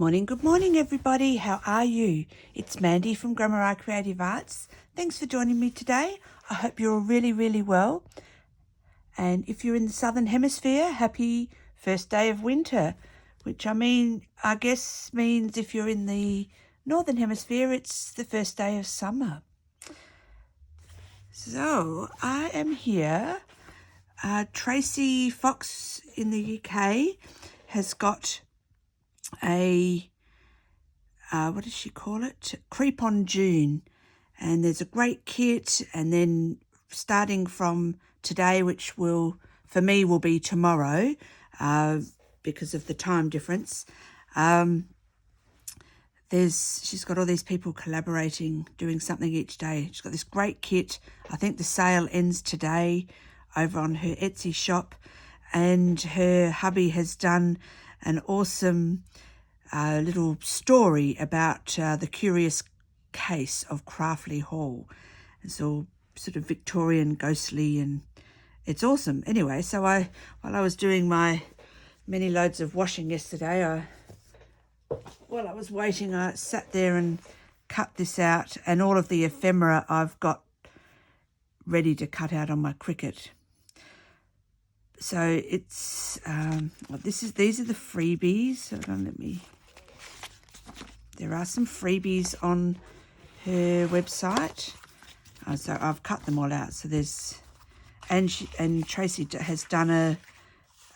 Good morning everybody. How are you? It's Mandy from Grammar Creative Arts. Thanks for joining me today. I hope you're all really well. And if you're in the Southern Hemisphere, happy first day of winter, which I guess means if you're in the Northern Hemisphere, it's the first day of summer. So I am here. Tracy Fox in the UK has got a what does she call it? Creep on June, and there's a great kit, and then starting from today, which will for me will be tomorrow because of the time difference, she's got all these people collaborating, doing something each day. She's got this great kit. I think the sale ends today over on her Etsy shop, and her hubby has done an awesome little story about the curious case of Craftly Hall. It's all sort of Victorian, ghostly, and it's awesome. Anyway, so while I was doing my many loads of washing yesterday, while I was waiting, I sat there and cut this out, and all of the ephemera I've got ready to cut out on my Cricut. So it's these are the freebies. Hold on, there are some freebies on her website. So I've cut them all out. So there's and Tracy has done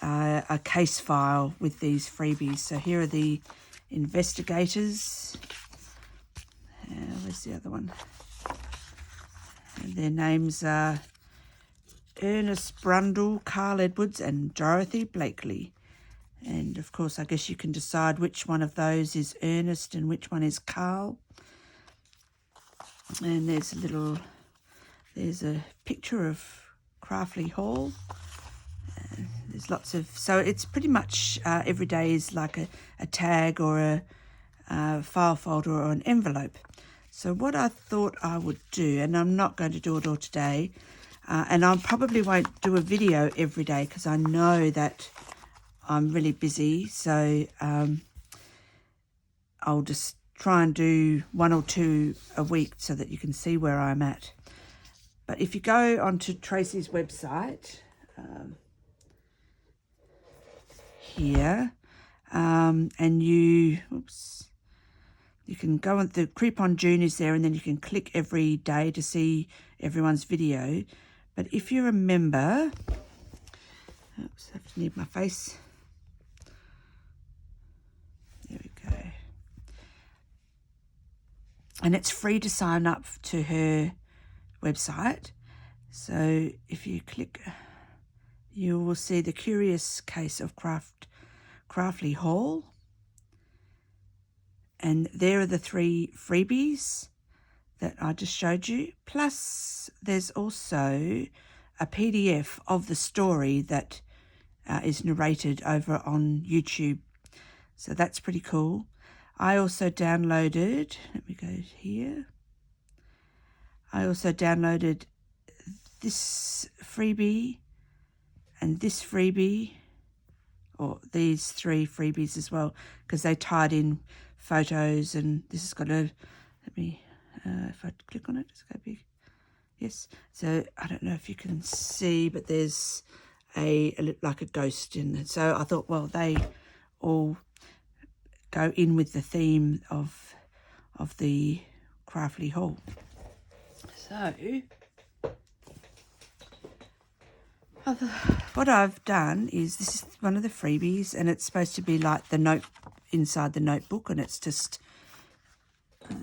a case file with these freebies. So here are the investigators. Where's the other one? And their names are Ernest Brundle, Carl Edwards, and Dorothy Blakely. And of course, I guess you can decide which one of those is Ernest and which one is Carl. And there's a picture of Craftly Hall. There's lots of, so it's pretty much every day is like a tag or a file folder or an envelope. So what I thought I would do, and I'm not going to do it all today, and I probably won't do a video every day because I know that I'm really busy. So I'll just try and do 1 or 2 a week so that you can see where I'm at. But if you go onto Tracy's website here, and you can go on, the Creep on June is there, and then you can click every day to see everyone's video. But if you remember, oops, I have to need my face. There we go. And it's free to sign up to her website. So if you click, you will see the curious case of Craftly Hall. And there are the 3 freebies that I just showed you. Plus, there's also a PDF of the story that is narrated over on YouTube. So that's pretty cool. I also downloaded, let me go here. I also downloaded this freebie and this freebie, or these 3 freebies as well, because they tied in photos, and this has got a, let me, if I click on it, it's go big. Yes, so I don't know if you can see, but there's like a ghost in it. So I thought, well, they all go in with the theme of the Craftly Hall. So what I've done is, this is one of the freebies, and it's supposed to be like the note inside the notebook, and it's just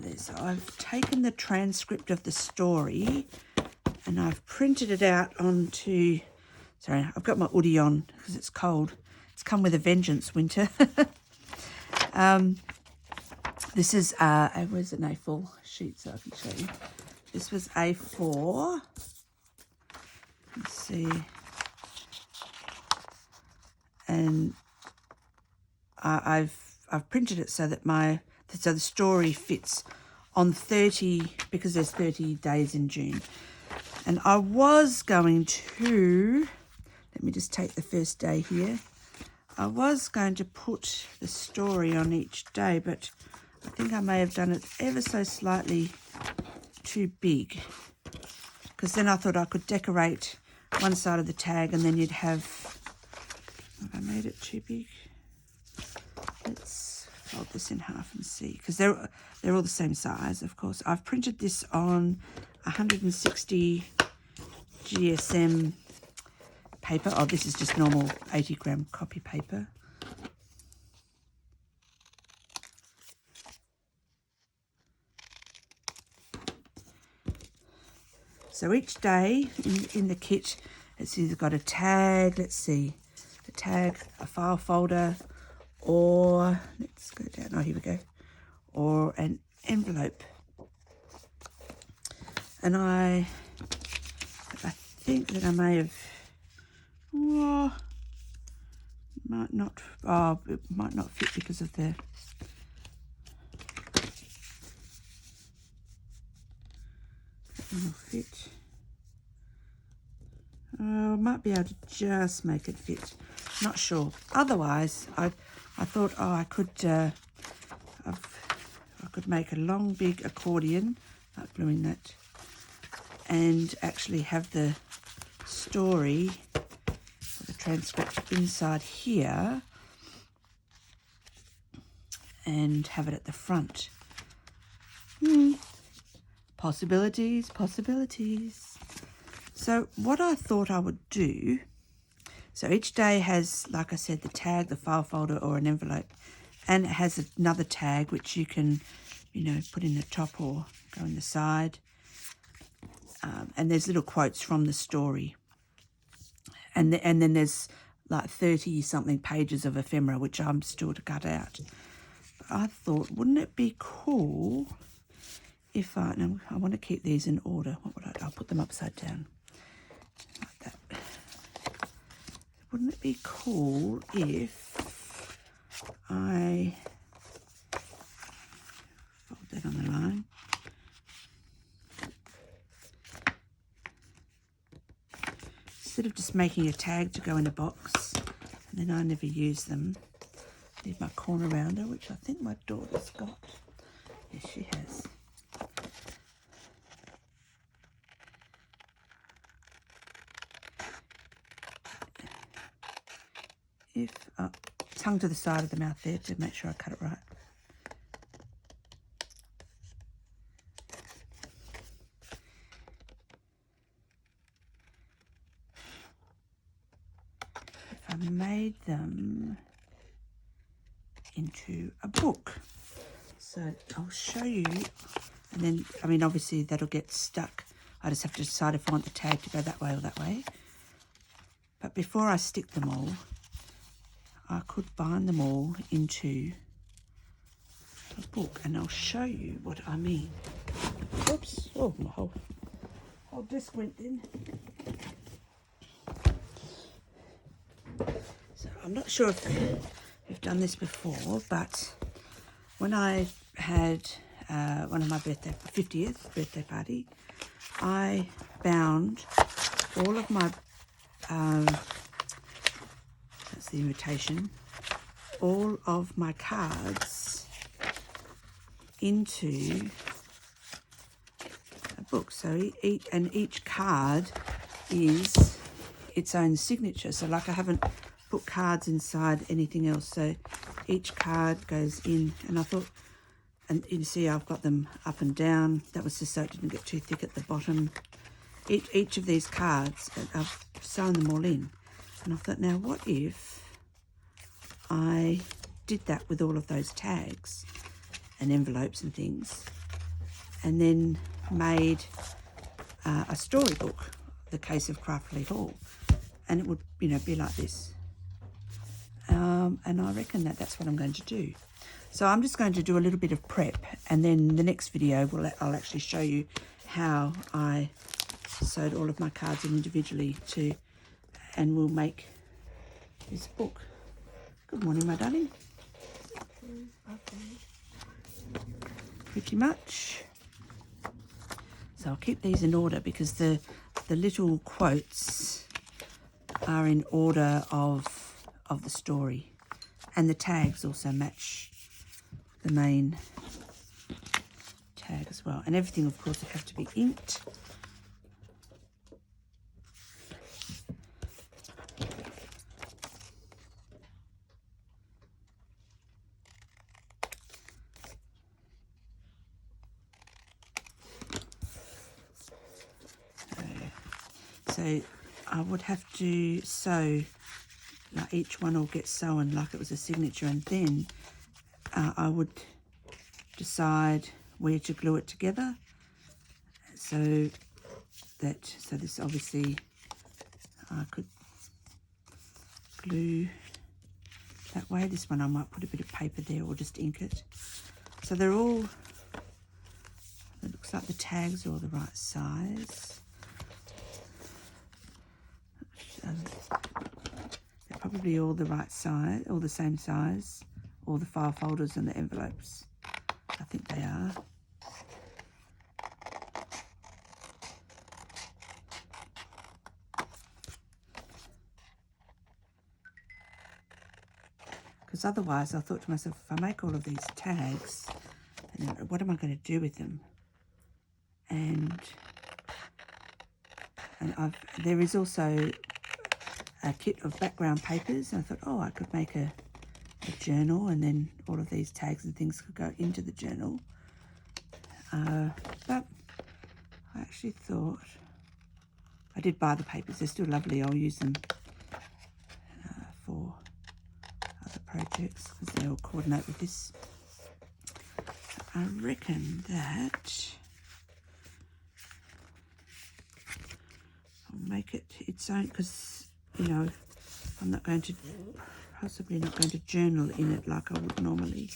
this. I've taken the transcript of the story and I've printed it out onto, sorry, I've got my hoodie on because it's cold. It's come with a vengeance, winter. This is where's an A4 sheet so I can show you. This was A4. Let's see. And I've printed it so that the story fits on 30, because there's 30 days in June. And I was going to, let me just take the first day here. I was going to put the story on each day, but I think I may have done it ever so slightly too big, because then I thought I could decorate one side of the tag and then you'd have, have I made it too big? Let's fold this in half and see, because they're all the same size, of course. I've printed this on 160 GSM paper. Oh, this is just normal 80 gram copy paper. So each day in the kit, it's either got a tag, let's see, a tag, a file folder, or, let's go down, oh, here we go, or an envelope. And I think that I may have, oh, it might not fit because of the, it'll fit. Oh, I might be able to just make it fit. Not sure. Otherwise, I thought, oh, I could make a long, big accordion, like gluing that, and actually have the story, or the transcript inside here, and have it at the front. Possibilities, possibilities. So what I thought I would do, so each day has, like I said, the tag, the file folder, or an envelope, and it has another tag which you can, you know, put in the top or go in the side. And there's little quotes from the story. And then there's like 30 something pages of ephemera, which I'm still to cut out. But I thought, wouldn't it be cool if I want to keep these in order. What would I'll put them upside down like that. Wouldn't it be cool if I fold that on the line? Instead of just making a tag to go in a box, and then I never use them. Leave my corner rounder, which I think my daughter's got. Yes, she has. Tongue to the side of the mouth there to make sure I cut it right. If I made them into a book, so I'll show you, and then, I mean, obviously that'll get stuck. I just have to decide if I want the tag to go that way or that way. But before I stick them all, I could bind them all into a book, and I'll show you what I mean. Oops, oh, my whole disc went in. So I'm not sure if you've done this before, but when I had one of my 50th birthday party, I bound all of my that's the invitation, all of my cards into a book. So each card is its own signature. So like I haven't put cards inside anything else. So each card goes in, and I thought, and you see I've got them up and down. That was just so it didn't get too thick at the bottom. Each of these cards, I've sewn them all in. And I thought, now what if I did that with all of those tags and envelopes and things, and then made a storybook, The Case of Craftwithme Hall, and it would, you know, be like this. And I reckon that's what I'm going to do. So I'm just going to do a little bit of prep, and then the next video I'll actually show you how I sewed all of my cards in individually too, and we'll make this book. Good morning, my darling. Pretty much. So I'll keep these in order because the little quotes are in order of of the story. And the tags also match the main tag as well. And everything, of course, would have to be inked. So I would have to sew, like each one will get sewn like it was a signature, and then I would decide where to glue it together. So this obviously I could glue that way. This one I might put a bit of paper there or just ink it. So they're all, it looks like the tags are all the right size. They're probably all the right size, all the same size, all the file folders and the envelopes. I think they are. Because otherwise I thought to myself, if I make all of these tags, then what am I going to do with them? And there is also a kit of background papers, and I thought, oh, I could make a journal, and then all of these tags and things could go into the journal. But I actually thought, I did buy the papers, they're still lovely. I'll use them for other projects because they all coordinate with this. I reckon that I'll make it its own, because, you know, I'm not going to, possibly not going to journal in it like I would normally.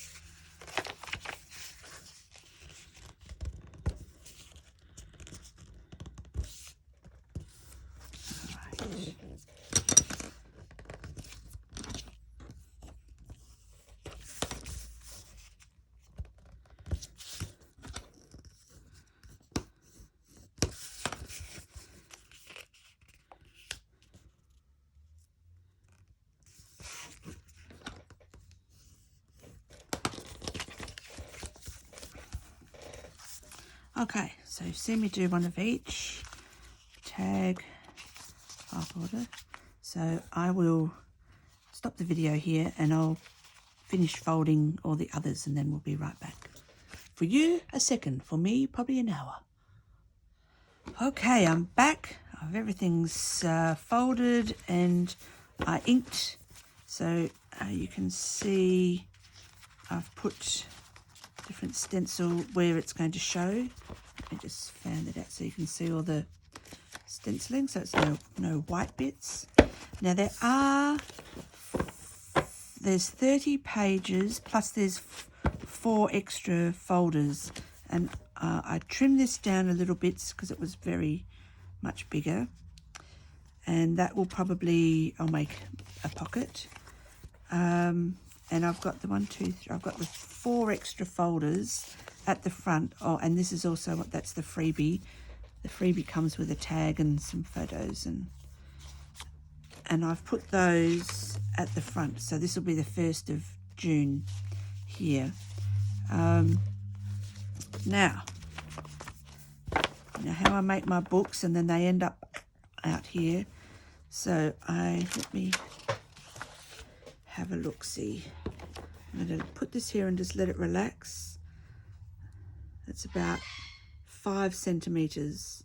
Okay, so you've seen me do one of each. Tag, file folder. So I will stop the video here and I'll finish folding all the others, and then we'll be right back. For you, a second. For me, probably an hour. Okay, I'm back. Everything's folded and I inked. So you can see I've put different stencil where it's going to show. Let me just fan that out so you can see all the stenciling, so it's no white bits. Now there's 30 pages plus there's 4 extra folders, and I trimmed this down a little bit because it was very much bigger, and that will probably, I'll make a pocket. And I've got I've got the 4 extra folders at the front. Oh, and this is also that's the freebie. The freebie comes with a tag and some photos, and I've put those at the front. So this will be the 1st of June here. Now how I make my books, and then they end up out here. So let me have a look-see. I'm going to put this here and just let it relax. It's about 5 centimeters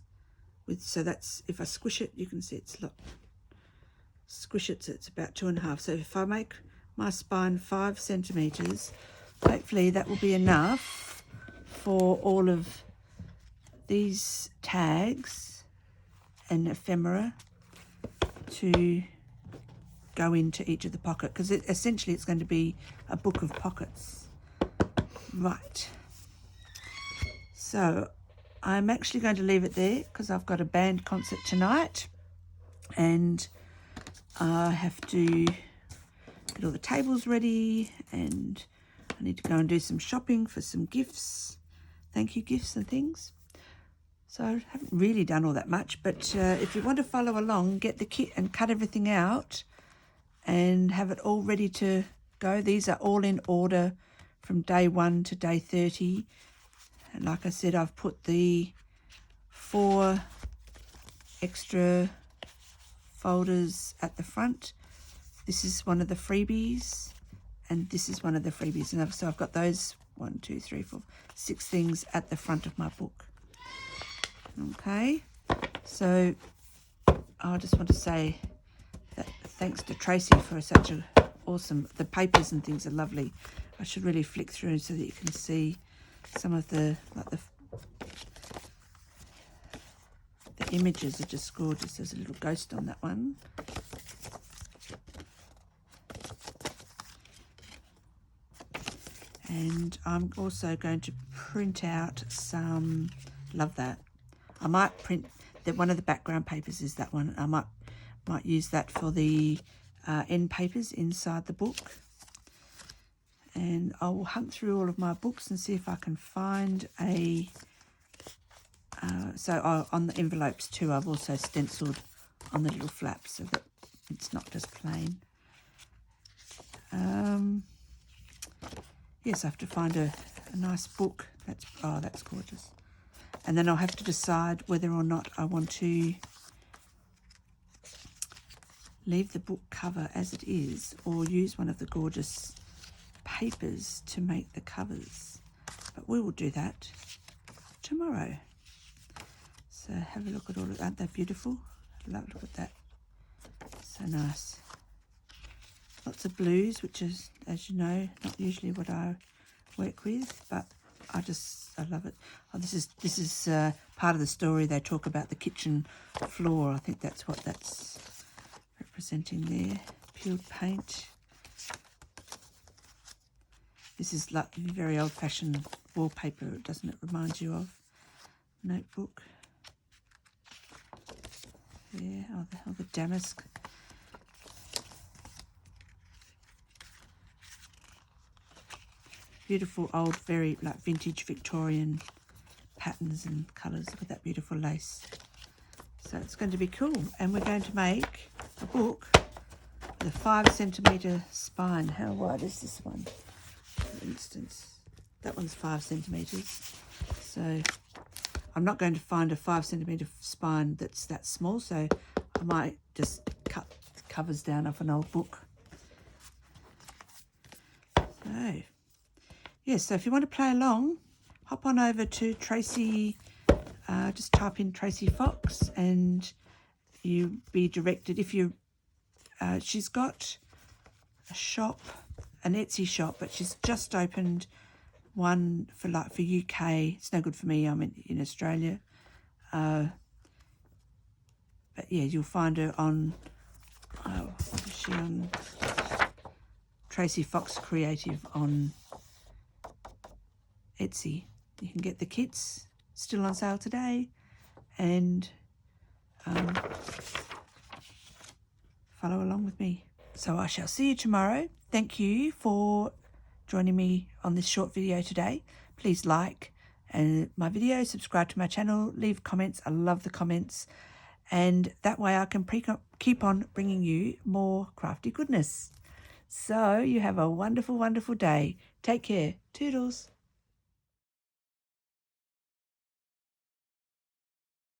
so that's, if I squish it, you can see it's squish it, so it's about 2.5. So if I make my spine 5 centimeters, hopefully that will be enough for all of these tags and ephemera to go into each of the pocket, because essentially it's going to be a book of pockets. Right, so I'm actually going to leave it there because I've got a band concert tonight and I have to get all the tables ready, and I need to go and do some shopping for some gifts, thank you gifts and things. So I haven't really done all that much, but if you want to follow along, get the kit and cut everything out, and have it all ready to go. These are all in order from day 1 to day 30. And like I said, I've put the 4 extra folders at the front. This is one of the freebies, and this is one of the freebies. And so I've got those 1, 2, 3, 4, 6 things at the front of my book. Okay, so I just want to say that thanks to Tracy for such a awesome, the papers and things are lovely. I should really flick through so that you can see some of the, like the images are just gorgeous. There's a little ghost on that one. And I'm also going to print out some, love that. I might print that one of the background papers is that one. I might use that for the end papers inside the book. And I will hunt through all of my books and see if I can find a, on the envelopes too, I've also stenciled on the little flaps so that it's not just plain. Yes, I have to find a nice book. That's gorgeous. And then I'll have to decide whether or not I want to leave the book cover as it is or use one of the gorgeous papers to make the covers. But we will do that tomorrow. So have a look at all of that. Aren't they beautiful? Look at that. So nice. Lots of blues, which is, as you know, not usually what I work with, but I love it. Oh, this is part of the story. They talk about the kitchen floor. I think that's what that's representing there. Peeled paint. This is like very old-fashioned wallpaper, doesn't it remind you of? Notebook. Yeah, the damask. Beautiful old, very like vintage Victorian patterns and colours. Look at that beautiful lace. So it's going to be cool. And we're going to make a book with a 5cm spine. How wide is this one? For instance, that one's 5 centimetres. So I'm not going to find a 5cm spine that's that small. So I might just cut the covers down off an old book. So yes, so if you want to play along, hop on over to Tracy, just type in Tracy Fox and you be directed. If you, she's got a shop, an Etsy shop, but she's just opened one for UK. It's no good for me, I'm in Australia. But yeah, you'll find her on, what is she on? Tracy Fox Creative on Etsy. You can get the kits, still on sale today, and follow along with me. So I shall see you tomorrow. Thank you for joining me on this short video today. Please like my video, subscribe to my channel, leave comments. I love the comments, and that way I can keep on bringing you more crafty goodness. So you have a wonderful, wonderful day. Take care. Toodles.